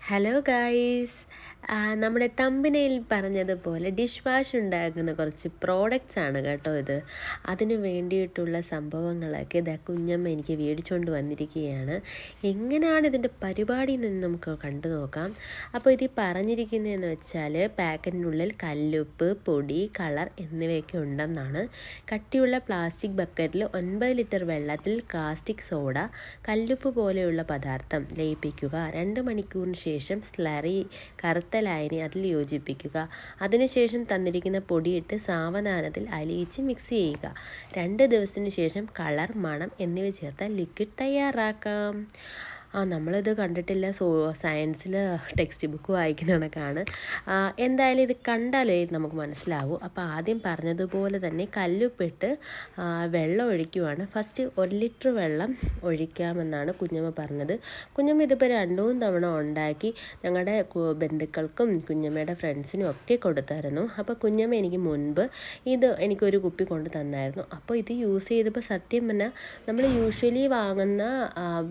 Hello guys, നമ്മുടെ തമ്പനയിൽ പറഞ്ഞതുപോലെ dish wash ഉണ്ടാക്കുന്ന കുറച്ച് പ്രോഡക്റ്റ്സ് ആണ് കേട്ടോ ഇത്. അതിന് വേണ്ടിയിട്ടുള്ള സംഭവങ്ങളൊക്കെ ഇതാ കുഞ്ഞമ്മ എനിക്ക് മേടിച്ചുകൊണ്ട് വന്നിരിക്കുകയാണ്. എങ്ങനെയാണ് ഇതിൻ്റെ പരിപാടി എന്ന് നമുക്ക് കണ്ടു നോക്കാം. അപ്പോൾ ഇത് പറഞ്ഞിരിക്കുന്നതെന്ന് വെച്ചാൽ പാക്കറ്റിനുള്ളിൽ കല്ലുപ്പ്, പൊടി, കളർ എന്നിവയൊക്കെ ഉണ്ടെന്നാണ്. കട്ടിയുള്ള പ്ലാസ്റ്റിക് ബക്കറ്റിൽ 9 ലിറ്റർ വെള്ളത്തിൽ പ്ലാസ്റ്റിക് സോഡ, കല്ലുപ്പ് പോലെയുള്ള പദാർത്ഥം ലയിപ്പിക്കുക. 2 മണിക്കൂറിന് ശേഷം സ്ലറി കറുത്ത ലായനി അതിൽ യോജിപ്പിക്കുക. അതിനുശേഷം തന്നിരിക്കുന്ന പൊടിയിട്ട് സാവധാനത്തിൽ അലിയിച്ച് മിക്സ് ചെയ്യുക. 2 ദിവസത്തിന് ശേഷം കളർ, മണം എന്നിവ ചേർത്താൽ ലിക്വിഡ് തയ്യാറാക്കാം. നമ്മളിത് കണ്ടിട്ടില്ല. സയൻസിൽ ടെക്സ്റ്റ് ബുക്ക് വായിക്കുന്ന കണക്കാണ്. എന്തായാലും ഇത് കണ്ടാലേ നമുക്ക് മനസ്സിലാവൂ. അപ്പോൾ ആദ്യം പറഞ്ഞതുപോലെ തന്നെ കല്ലുപ്പിട്ട് വെള്ളം ഒഴിക്കുവാണ്. ഫസ്റ്റ് 1 ലിറ്റർ വെള്ളം ഒഴിക്കാമെന്നാണ് കുഞ്ഞമ്മ പറഞ്ഞത്. കുഞ്ഞമ്മ ഇതിപ്പോൾ 2-3 തവണ ഉണ്ടാക്കി ഞങ്ങളുടെ ബന്ധുക്കൾക്കും കുഞ്ഞമ്മയുടെ ഫ്രണ്ട്സിനും ഒക്കെ കൊടുത്തായിരുന്നു. അപ്പോൾ കുഞ്ഞമ്മ എനിക്ക് മുൻപ് എനിക്കൊരു കുപ്പി കൊണ്ട് തന്നായിരുന്നു. അപ്പോൾ ഇത് യൂസ് ചെയ്തപ്പോൾ സത്യം പറഞ്ഞാൽ നമ്മൾ യൂഷ്വലി വാങ്ങുന്ന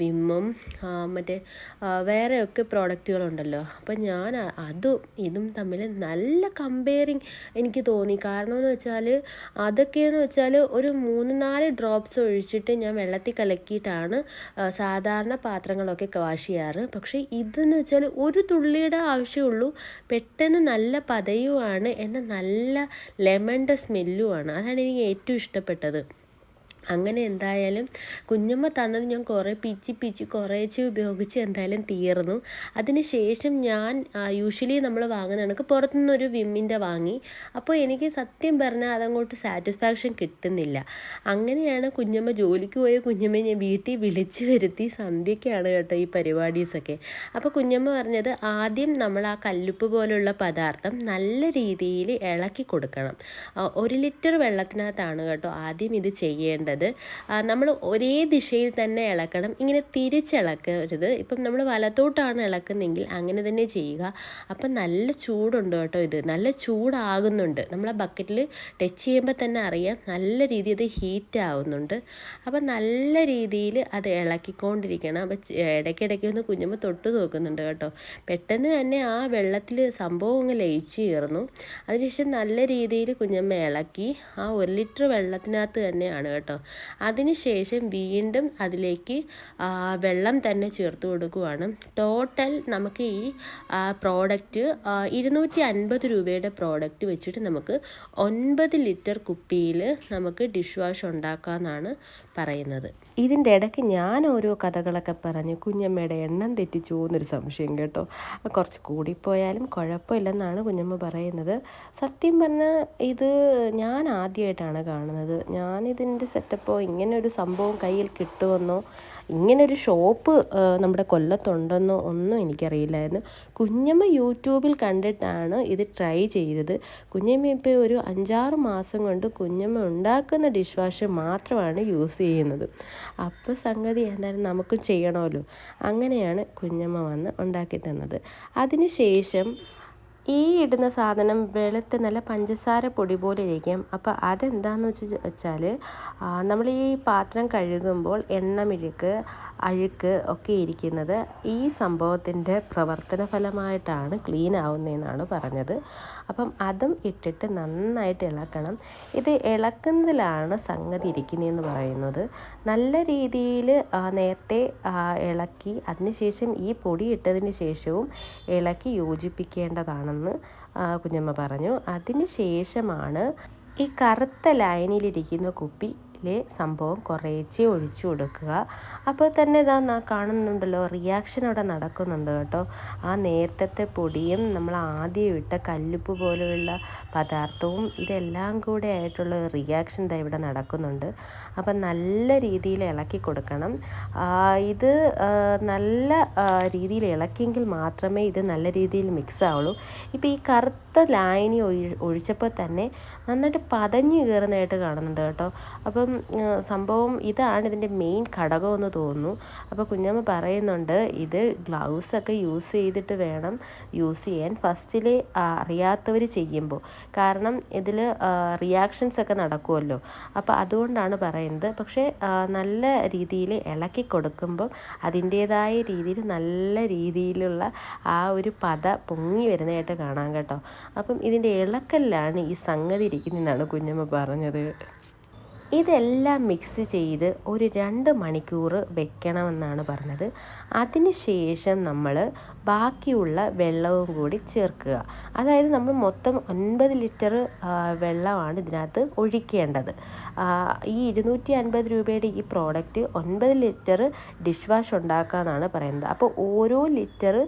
വിമ്മും മറ്റേ വേറെയൊക്കെ പ്രോഡക്റ്റുകളുണ്ടല്ലോ, അപ്പം ഞാൻ ഇതും തമ്മിൽ നല്ല കമ്പയറിങ് എനിക്ക് തോന്നി. കാരണം എന്ന് വെച്ചാൽ അതൊക്കെയെന്ന് വെച്ചാൽ ഒരു 3-4 ഡ്രോപ്സ് ഒഴിച്ചിട്ട് ഞാൻ വെള്ളത്തിൽ കലക്കിയിട്ടാണ് സാധാരണ പാത്രങ്ങളൊക്കെ വാഷ് ചെയ്യാറ്. പക്ഷേ ഇതെന്ന് വെച്ചാൽ ഒരു തുള്ളിയുടെ ആവശ്യമുള്ളൂ. പെട്ടെന്ന് നല്ല പതയുമാണ്, എന്നാൽ നല്ല ലെമണിൻ്റെ സ്മെല്ലുമാണ്. അതാണ് എനിക്ക് ഏറ്റവും ഇഷ്ടപ്പെട്ടത്. അങ്ങനെ എന്തായാലും കുഞ്ഞമ്മ തന്നത് ഞാൻ പിച്ചി കുറേശ്ശെ ഉപയോഗിച്ച് എന്തായാലും തീർന്നു. അതിന് ശേഷം ഞാൻ യൂഷ്വലി നമ്മൾ വാങ്ങുന്ന കണക്ക് പുറത്തുനിന്നൊരു വിമ്മിൻ്റെ വാങ്ങി. അപ്പോൾ എനിക്ക് സത്യം പറഞ്ഞാൽ അതങ്ങോട്ട് സാറ്റിസ്ഫാക്ഷൻ കിട്ടുന്നില്ല. അങ്ങനെയാണ് കുഞ്ഞമ്മ ജോലിക്ക് പോയ കുഞ്ഞമ്മയെ ഞാൻ വീട്ടിൽ വിളിച്ചു വരുത്തി. സന്ധ്യയ്ക്കാണ് കേട്ടോ ഈ പരിപാടീസൊക്കെ. അപ്പോൾ കുഞ്ഞമ്മ പറഞ്ഞത് ആദ്യം നമ്മൾ ആ കല്ലുപ്പ് പോലുള്ള പദാർത്ഥം നല്ല രീതിയിൽ ഇളക്കി കൊടുക്കണം. 1 ലിറ്റർ വെള്ളത്തിനകത്താണ് കേട്ടോ ആദ്യം ഇത് ചെയ്യേണ്ടത്. നമ്മൾ ഒരേ ദിശയിൽ തന്നെ ഇളക്കണം. ഇങ്ങനെ തിരിച്ചിളക്കരുത്. ഇപ്പം നമ്മൾ വലത്തോട്ടാണ് ഇളക്കുന്നെങ്കിൽ അങ്ങനെ തന്നെ ചെയ്യുക. അപ്പം നല്ല ചൂടുണ്ട് കേട്ടോ. ഇത് നല്ല ചൂടാകുന്നുണ്ട്. നമ്മൾ ആ ബക്കറ്റിൽ ടച്ച് ചെയ്യുമ്പോൾ തന്നെ അറിയാം നല്ല രീതിയിൽ അത് ഹീറ്റ് ആവുന്നുണ്ട്. അപ്പം നല്ല രീതിയിൽ അത് ഇളക്കിക്കൊണ്ടിരിക്കണം. അപ്പം ഇടയ്ക്കിടയ്ക്ക് ഒന്ന് കുഞ്ഞമ്മ തൊട്ട് നോക്കുന്നുണ്ട് കേട്ടോ. പെട്ടെന്ന് തന്നെ ആ വെള്ളത്തിൽ സംഭവം അങ്ങ് ലയിച്ച് ചേർന്നു. അതിനുശേഷം നല്ല രീതിയിൽ കുഞ്ഞമ്മ ഇളക്കി. ആ 1 ലിറ്റർ വെള്ളത്തിനകത്ത് തന്നെയാണ് കേട്ടോ. അതിനുശേഷം വീണ്ടും അതിലേക്ക് വെള്ളം തന്നെ ചേർത്ത് കൊടുക്കുകയാണ്. ടോട്ടൽ നമുക്ക് ഈ പ്രോഡക്റ്റ് 250 രൂപയുടെ പ്രോഡക്റ്റ് വെച്ചിട്ട് നമുക്ക് 9 ലിറ്റർ കുപ്പിയിൽ നമുക്ക് ഡിഷ് വാഷ് ഉണ്ടാക്കാമെന്നാണ് പറയുന്നത്. ഇതിൻ്റെ ഇടയ്ക്ക് ഞാൻ ഓരോ കഥകളൊക്കെ പറഞ്ഞ് കുഞ്ഞമ്മയുടെ എണ്ണം തെറ്റിച്ചു എന്നൊരു സംശയം കേട്ടോ. കുറച്ച് കൂടിപ്പോയാലും കുഴപ്പമില്ലെന്നാണ് കുഞ്ഞമ്മ പറയുന്നത്. സത്യം പറഞ്ഞാൽ ഇത് ഞാൻ ആദ്യമായിട്ടാണ് കാണുന്നത്. ഞാനിതിൻ്റെ സെറ്റപ്പോ ഇങ്ങനൊരു സംഭവം കയ്യിൽ കിട്ടുമെന്നോ ഇങ്ങനൊരു ഷോപ്പ് നമ്മുടെ കൊല്ലത്തുണ്ടെന്നോ ഒന്നും എനിക്കറിയില്ലായിരുന്നു. കുഞ്ഞമ്മ യൂട്യൂബിൽ കണ്ടിട്ടാണ് ഇത് ട്രൈ ചെയ്തത്. കുഞ്ഞമ്മ ഇപ്പോൾ ഒരു 5-6 മാസം കൊണ്ട് കുഞ്ഞമ്മ ഉണ്ടാക്കുന്ന ഡിഷ് വാഷ് മാത്രമാണ് യൂസ് ചെയ്യുന്നത്. അപ്പോൾ സംഗതി എന്തായാലും നമുക്കും ചെയ്യണമല്ലോ. അങ്ങനെയാണ് കുഞ്ഞമ്മ വന്ന് ഉണ്ടാക്കി തന്നത്. അതിന് ശേഷം ഈ ഇടുന്ന സാധനം വെളുത്ത് നല്ല പഞ്ചസാര പൊടി പോലെ ഇരിക്കും. അപ്പോൾ അതെന്താണെന്ന് വെച്ചാൽ നമ്മൾ ഈ പാത്രം കഴുകുമ്പോൾ എണ്ണമെഴുക്ക്, അഴുക്ക് ഒക്കെ ഇരിക്കുന്നത് ഈ സംഭവത്തിൻ്റെ പ്രവർത്തന ഫലമായിട്ടാണ് ക്ലീൻ ആവുന്നതെന്നാണ് പറഞ്ഞത്. അപ്പം അതും ഇട്ടിട്ട് നന്നായിട്ട് ഇളക്കണം. ഇത് ഇളക്കുന്നതിലാണ് സംഗതി ഇരിക്കുന്നതെന്ന് പറയുന്നത്. നല്ല രീതിയിൽ നേരത്തെ ഇളക്കി അതിനുശേഷം ഈ പൊടി ഇട്ടതിന് ശേഷവും ഇളക്കി യോജിപ്പിക്കേണ്ടതാണ് കുഞ്ഞമ്മ പറഞ്ഞു. അതിന് ശേഷമാണ് ഈ കറുത്ത ലൈനിലിരിക്കുന്ന കുപ്പിയിലെ സംഭവം കുറേശ്ശെ ഒഴിച്ചു കൊടുക്കുക. അപ്പോൾ തന്നെ ഇതാ കാണുന്നുണ്ടല്ലോ, റിയാക്ഷൻ അവിടെ നടക്കുന്നുണ്ട് കേട്ടോ. ആ നേരത്തെ പൊടിയും നമ്മൾ ആദ്യം ഇട്ട കല്ലുപ്പ് പോലെയുള്ള പദാർത്ഥവും ഇതെല്ലാം കൂടെ ആയിട്ടുള്ള റിയാക്ഷൻ ഇതാ ഇവിടെ നടക്കുന്നുണ്ട്. അപ്പം നല്ല രീതിയിൽ ഇളക്കി കൊടുക്കണം. ഇത് നല്ല രീതിയിൽ ഇളക്കിയെങ്കിൽ മാത്രമേ ഇത് നല്ല രീതിയിൽ മിക്സ് ആവുള്ളൂ. ഇപ്പോൾ ഈ കറുത്ത ലായനി ഒഴിച്ചപ്പോൾ തന്നെ നന്നായിട്ട് പതഞ്ഞ് കയറുന്നതായിട്ട് കാണുന്നുണ്ട് കേട്ടോ. അപ്പം സംഭവം ഇതാണ് ഇതിൻ്റെ മെയിൻ ഘടകമെന്ന് തോന്നുന്നു. അപ്പോൾ കുഞ്ഞമ്മ പറയുന്നുണ്ട് ഇത് ഗ്ലൗസൊക്കെ യൂസ് ചെയ്തിട്ട് വേണം യൂസ് ചെയ്യാൻ ഫസ്റ്റിൽ അറിയാത്തവർ ചെയ്യുമ്പോൾ. കാരണം ഇതിൽ റിയാക്ഷൻസ് ഒക്കെ നടക്കുമല്ലോ. അപ്പോൾ അതുകൊണ്ടാണ് പറയുന്നത്. പക്ഷേ നല്ല രീതിയിൽ ഇളക്കി കൊടുക്കുമ്പം അതിൻ്റേതായ രീതിയിൽ നല്ല രീതിയിലുള്ള ആ ഒരു പത പൊങ്ങി വരുന്നതായിട്ട് കാണാം കേട്ടോ. അപ്പം ഇതിൻ്റെ ഇളക്കല്ലാണ് ഈ സംഗതി ഇരിക്കുന്നതെന്നാണ് കുഞ്ഞമ്മ പറഞ്ഞത്. ഇതെല്ലാം മിക്സ് ചെയ്ത് ഒരു 2 മണിക്കൂർ വെക്കണമെന്നാണ് പറഞ്ഞത്. അതിന് ശേഷം നമ്മൾ ബാക്കിയുള്ള വെള്ളവും കൂടി ചേർക്കുക. അതായത് നമ്മൾ മൊത്തം 9 ലിറ്റർ വെള്ളമാണ് ഇതിനകത്ത് ഒഴിക്കേണ്ടത്. ഈ 250 രൂപയുടെ ഈ പ്രോഡക്റ്റ് 9 ലിറ്റർ ഡിഷ് വാഷ് ഉണ്ടാക്കാമെന്നാണ് പറയുന്നത്. അപ്പോൾ ഓരോ ലിറ്റർ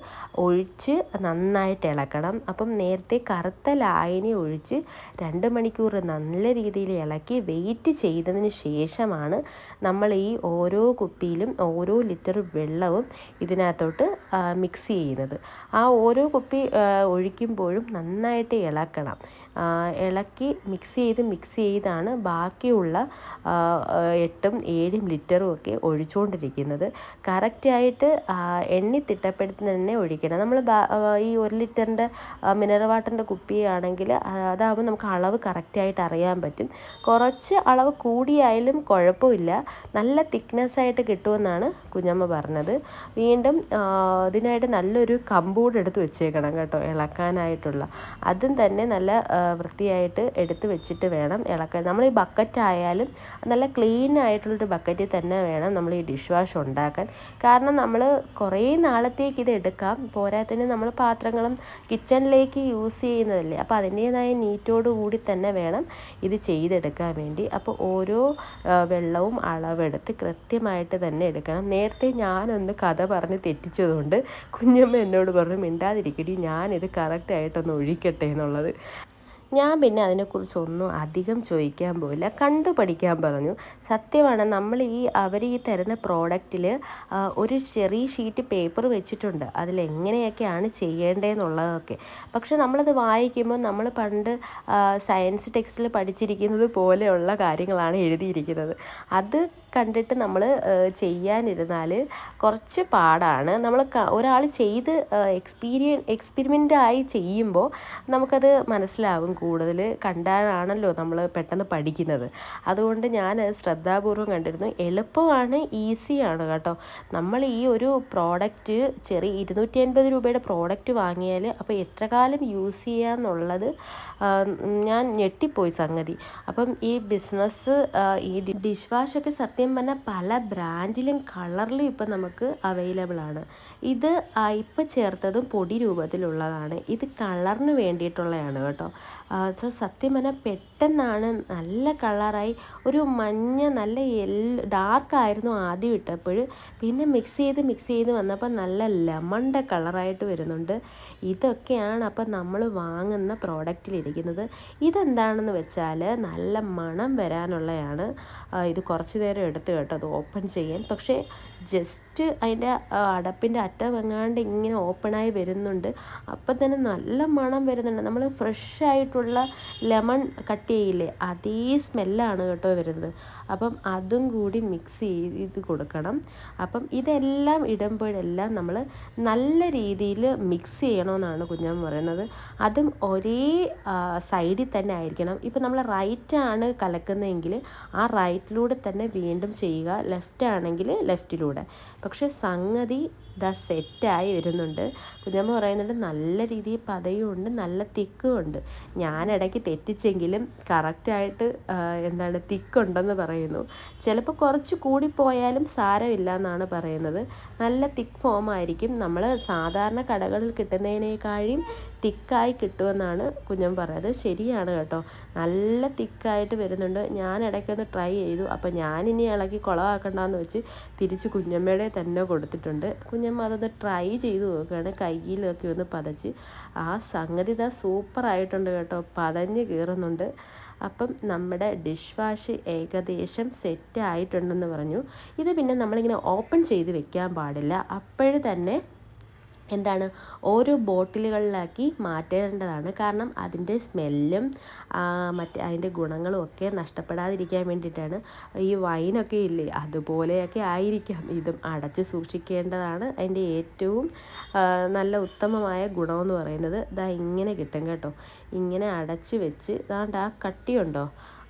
ഒഴിച്ച് നന്നായിട്ട് ഇളക്കണം. അപ്പം നേരത്തെ കറുത്ത ലായനി ഒഴിച്ച് 2 മണിക്കൂർ നല്ല രീതിയിൽ ഇളക്കി വെയിറ്റ് ചെയ്തതിന് ശേഷമാണ് നമ്മൾ ഈ ഓരോ കുപ്പിയിലും ഓരോ ലിറ്റർ വെള്ളവും ഇതിനകത്തോട്ട് മിക്സ് ചെയ്യുന്നത്. ആ ഓരോ കുപ്പി ഒഴിക്കുമ്പോഴും നന്നായിട്ട് ഇളക്കണം. ഇളക്കി മിക്സ് ചെയ്താണ് ബാക്കിയുള്ള 8ഉം 7ഉം ലിറ്ററും ഒക്കെ ഒഴിച്ചുകൊണ്ടിരിക്കുന്നത്. കറക്റ്റായിട്ട് എണ്ണി തിട്ടപ്പെടുത്തി തന്നെ ഒഴിക്കണം. നമ്മൾ ഈ 1 ലിറ്ററിൻ്റെ മിനറൽ വാട്ടറിൻ്റെ കുപ്പിയാണെങ്കിൽ അതാകുമ്പോൾ നമുക്ക് അളവ് കറക്റ്റായിട്ട് അറിയാൻ പറ്റും. കുറച്ച് അളവ് കൂടിയായാലും കുഴപ്പമില്ല, നല്ല തിക്നെസ്സായിട്ട് കിട്ടുമെന്നാണ് കുഞ്ഞമ്മ പറഞ്ഞത്. വീണ്ടും ഇതിനായിട്ട് നല്ലൊരു കമ്പൂഡ് എടുത്ത് വെച്ചേക്കണം കേട്ടോ ഇളക്കാനായിട്ടുള്ള. അതും തന്നെ നല്ല വൃത്തിയായിട്ട് എടുത്ത് വെച്ചിട്ട് വേണം ഇളക്കാൻ. നമ്മൾ ഈ ബക്കറ്റ് ആയാലും നല്ല ക്ലീൻ ആയിട്ടുള്ളൊരു ബക്കറ്റിൽ തന്നെ വേണം നമ്മൾ ഈ ഡിഷ് വാഷ് ഉണ്ടാക്കാൻ. കാരണം നമ്മൾ കുറേ നാളത്തേക്ക് ഇത് എടുക്കാം. പോരാത്തതിന് നമ്മൾ പാത്രങ്ങളും കിച്ചണിലേക്ക് യൂസ് ചെയ്യുന്നതല്ലേ. അപ്പോൾ അതിൻ്റേതായ നീറ്റോടു കൂടി തന്നെ വേണം ഇത് ചെയ്തെടുക്കാൻ വേണ്ടി. അപ്പോൾ ഓരോ വെള്ളവും അളവെടുത്ത് കൃത്യമായിട്ട് തന്നെ എടുക്കണം. നേരത്തെ ഞാനൊന്ന് കഥ പറഞ്ഞ് തെറ്റിച്ചതുകൊണ്ട് കുഞ്ഞമ്മ എന്നോട് പറഞ്ഞു മിണ്ടാതിരിക്കടി, ഞാനിത് കറക്റ്റായിട്ടൊന്ന് ഒഴിക്കട്ടെ എന്നുള്ളത്. ഞാൻ പിന്നെ അതിനെക്കുറിച്ചൊന്നും അധികം ചോദിക്കാൻ പോയില്ല, കണ്ടു പഠിക്കാൻ പറഞ്ഞു. സത്യമാണ്, നമ്മൾ അവർ ഈ തരുന്ന പ്രോഡക്റ്റിൽ ഒരു ചെറിയ ഷീറ്റ് പേപ്പർ വെച്ചിട്ടുണ്ട് അതിലെങ്ങനെയൊക്കെയാണ് ചെയ്യേണ്ടതെന്നുള്ളതൊക്കെ. പക്ഷെ നമ്മളത് വായിക്കുമ്പോൾ നമ്മൾ പണ്ട് സയൻസ് ടെക്സ്റ്റിൽ പഠിച്ചിരിക്കുന്നത് പോലെയുള്ള കാര്യങ്ങളാണ് എഴുതിയിരിക്കുന്നത്. അത് കണ്ടിട്ട് നമ്മൾ ചെയ്യാനിരുന്നാൽ കുറച്ച് പാടാണ്. നമ്മൾ ഒരാൾ ചെയ്ത് എക്സ്പെരിമെൻ്റായി ചെയ്യുമ്പോൾ നമുക്കത് മനസ്സിലാവും. കൂടുതൽ കണ്ടാണല്ലോ നമ്മൾ പെട്ടെന്ന് പഠിക്കുന്നത്. അതുകൊണ്ട് ഞാൻ ശ്രദ്ധാപൂർവം കണ്ടിരുന്നു. എളുപ്പമാണ്, ഈസിയാണ് കേട്ടോ. നമ്മൾ ഈ ഒരു പ്രോഡക്റ്റ് ചെറിയ 250 രൂപയുടെ പ്രോഡക്റ്റ് വാങ്ങിയാൽ അപ്പോൾ എത്ര കാലം യൂസ് ചെയ്യാന്നുള്ളത് ഞാൻ ഞെട്ടിപ്പോയി സംഗതി. അപ്പം ഈ ബിസിനസ് ഈ ഡിഷ് വാഷൊക്കെ സത്യം പറഞ്ഞാൽ പല ബ്രാൻഡിലും കളറിലും ഇപ്പം നമുക്ക് അവൈലബിൾ ആണ്. ഇത് ഇപ്പം ചേർത്തതും പൊടി രൂപത്തിലുള്ളതാണ്. ഇത് കളറിന് വേണ്ടിയിട്ടുള്ളതാണ് കേട്ടോ. സത്യം പറഞ്ഞാൽ പെട്ടെന്നാണ് നല്ല കളറായി. ഒരു മഞ്ഞ നല്ല ഡാർക്കായിരുന്നു ആദ്യം ഇട്ടപ്പോൾ. പിന്നെ മിക്സ് ചെയ്ത് വന്നപ്പോൾ നല്ല ലെമണിൻ്റെ കളറായിട്ട് വരുന്നുണ്ട്. ഇതൊക്കെയാണ് അപ്പം നമ്മൾ വാങ്ങുന്ന പ്രോഡക്റ്റിലിരിക്കുന്നത്. ഇതെന്താണെന്ന് വെച്ചാൽ നല്ല മണം വരാനുള്ളതാണ്. ഇത് കുറച്ച് നേരം എടുത്ത് കേട്ടോ അത് ഓപ്പൺ ചെയ്യാൻ. പക്ഷേ ജസ്റ്റ് അതിൻ്റെ അടപ്പിൻ്റെ അറ്റമെങ്ങാണ്ട് ഇങ്ങനെ ഓപ്പണായി വരുന്നുണ്ട്. അപ്പം തന്നെ നല്ല മണം വരുന്നുണ്ട്. നമ്മൾ ഫ്രഷ് ആയിട്ടുള്ള ലെമൺ കട്ട് ചെയ്യില്ലേ, അതേ സ്മെല്ലാണ് കേട്ടോ വരുന്നത്. അപ്പം അതും കൂടി മിക്സ് ചെയ്ത് കൊടുക്കണം. അപ്പം ഇതെല്ലാം ഇടുമ്പോഴെല്ലാം നമ്മൾ നല്ല രീതിയിൽ മിക്സ് ചെയ്യണമെന്നാണ് കുഞ്ഞമ്മ പറയുന്നത്. അതും ഒരേ സൈഡിൽ തന്നെ ആയിരിക്കണം. ഇപ്പം നമ്മൾ റൈറ്റാണ് കലക്കുന്നതെങ്കിൽ ആ റൈറ്റിലൂടെ തന്നെ വീണ്ടും ചെയ്യുക, ലെഫ്റ്റ് ആണെങ്കിൽ ലെഫ്റ്റിലൂടെ. പക്ഷെ സംഗതി സെറ്റായി വരുന്നുണ്ട്. കുഞ്ഞമ്മ പറയുന്നുണ്ട് നല്ല രീതിയിൽ പതയും ഉണ്ട്, നല്ല തിക്കും ഉണ്ട്. ഞാനിടയ്ക്ക് തെറ്റിച്ചെങ്കിലും കറക്റ്റായിട്ട് തിക്കുണ്ടെന്ന് പറയുന്നു. ചിലപ്പോൾ കുറച്ച് കൂടിപ്പോയാലും സാരമില്ല എന്നാണ് പറയുന്നത്. നല്ല തിക്ക് ഫോം ആയിരിക്കും. നമ്മൾ സാധാരണ കടകളിൽ കിട്ടുന്നതിനേക്കാളും തിക്കായി കിട്ടുമെന്നാണ് കുഞ്ഞമ്മ പറയുന്നത്. ശരിയാണ് കേട്ടോ, നല്ല തിക്കായിട്ട് വരുന്നുണ്ട്. ഞാൻ ഇടയ്ക്കൊന്ന് ട്രൈ ചെയ്തു. അപ്പോൾ ഞാനിനി ഇളക്കി കുളമാക്കണ്ടെന്ന് വെച്ച് തിരിച്ച് കുഞ്ഞമ്മയുടെ തന്നെ കൊടുത്തിട്ടുണ്ട്. കുഞ്ഞമ്മ അതൊന്ന് ട്രൈ ചെയ്ത് നോക്കുകയാണ്. കയ്യിലൊക്കെ ഒന്ന് പതച്ച് ആ സംഗതി സൂപ്പറായിട്ടുണ്ട് കേട്ടോ, പതഞ്ഞ് കീറുന്നുണ്ട്. അപ്പം നമ്മുടെ ഡിഷ് വാഷ് ഏകദേശം സെറ്റ് ആയിട്ടുണ്ടെന്ന് പറഞ്ഞു. ഇത് പിന്നെ നമ്മളിങ്ങനെ ഓപ്പൺ ചെയ്ത് വെക്കാൻ പാടില്ല. അപ്പോഴും തന്നെ എന്താണ് ഓരോ ബോട്ടിലുകളിലാക്കി മാറ്റേണ്ടതാണ്. കാരണം അതിൻ്റെ സ്മെല്ലും മറ്റേ അതിൻ്റെ ഗുണങ്ങളും ഒക്കെ നഷ്ടപ്പെടാതിരിക്കാൻ വേണ്ടിയിട്ടാണ്. ഈ വൈനൊക്കെ ഇല്ലേ, അതുപോലെയൊക്കെ ആയിരിക്കാം ഇതും. അടച്ച് സൂക്ഷിക്കേണ്ടതാണ് അതിൻ്റെ ഏറ്റവും നല്ല ഉത്തമമായ ഗുണമെന്ന് പറയുന്നത്. ഇതാ ഇങ്ങനെ കിട്ടും കേട്ടോ. ഇങ്ങനെ അടച്ച് വെച്ച് ദാണ്ട് ആ കട്ടിയുണ്ടോ,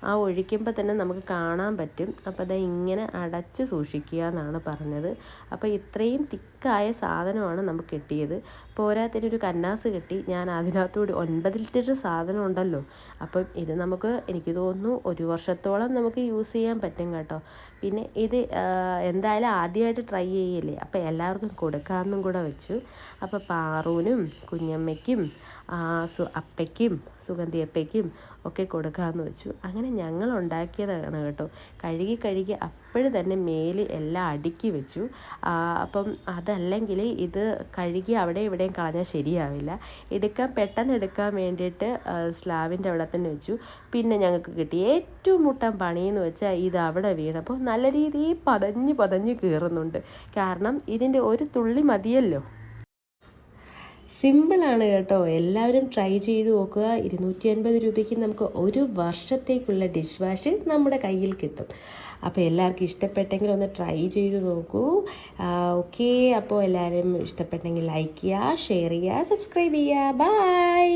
ആ ഒഴിക്കുമ്പോൾ തന്നെ നമുക്ക് കാണാൻ പറ്റും. അപ്പോൾ അത് ഇങ്ങനെ അടച്ച് സൂക്ഷിക്കുക എന്നാണ് പറഞ്ഞത്. അപ്പോൾ ഇത്രയും തിക്കായ സാധനമാണ് നമുക്ക് കിട്ടിയത്. പോരാത്തതിനൊരു കന്നാസ് കിട്ടി. ഞാൻ അതിനകത്തൂടി 9 ലിറ്റർ സാധനം ഉണ്ടല്ലോ. അപ്പം ഇത് നമുക്ക്, എനിക്ക് തോന്നുന്നു 1 വർഷത്തോളം നമുക്ക് യൂസ് ചെയ്യാൻ പറ്റും കേട്ടോ. പിന്നെ ഇത് എന്തായാലും ആദ്യമായിട്ട് ട്രൈ ചെയ്യല്ലേ, അപ്പോൾ എല്ലാവർക്കും കൊടുക്കാമെന്നും കൂടെ വെച്ചു. അപ്പോൾ പാറൂനും കുഞ്ഞമ്മയ്ക്കും അപ്പയ്ക്കും സുഗന്ധി അപ്പയ്ക്കും ഒക്കെ കൊടുക്കാമെന്ന് വെച്ചു. അങ്ങനെ ഞങ്ങൾ ഉണ്ടാക്കിയതാണ് കേട്ടോ. കഴുകി അപ്പോഴും തന്നെ മേല് എല്ലാം അടുക്കി വെച്ചു. അപ്പം അതല്ലെങ്കിൽ ഇത് കഴുകി അവിടെ ഇവിടെയും കളഞ്ഞാൽ ശരിയാവില്ല. പെട്ടെന്ന് എടുക്കാൻ വേണ്ടിയിട്ട് സ്ലാവിൻ്റെ അവിടെ തന്നെ വെച്ചു. പിന്നെ ഞങ്ങൾക്ക് കിട്ടി ഏറ്റവും മുട്ടൻ പണിയെന്ന് വെച്ചാൽ ഇത് അവിടെ വീണപ്പോൾ നല്ല രീതിയിൽ പതഞ്ഞ് കീറുന്നുണ്ട്. കാരണം ഇതിൻ്റെ ഒരു തുള്ളി മതിയല്ലോ. സിമ്പിളാണ് കേട്ടോ. എല്ലാവരും ട്രൈ ചെയ്ത് നോക്കുക. 250 രൂപയ്ക്ക് നമുക്ക് 1 വർഷത്തേക്കുള്ള ഡിഷ് വാഷ് നമ്മുടെ കയ്യിൽ കിട്ടും. അപ്പോൾ എല്ലാവർക്കും ഇഷ്ടപ്പെട്ടെങ്കിൽ ഒന്ന് ട്രൈ ചെയ്ത് നോക്കൂ. ഓക്കെ, അപ്പോൾ എല്ലാവരും ഇഷ്ടപ്പെട്ടെങ്കിൽ ലൈക്ക് ചെയ്യുക, ഷെയർ ചെയ്യുക, സബ്സ്ക്രൈബ് ചെയ്യുക. ബൈ.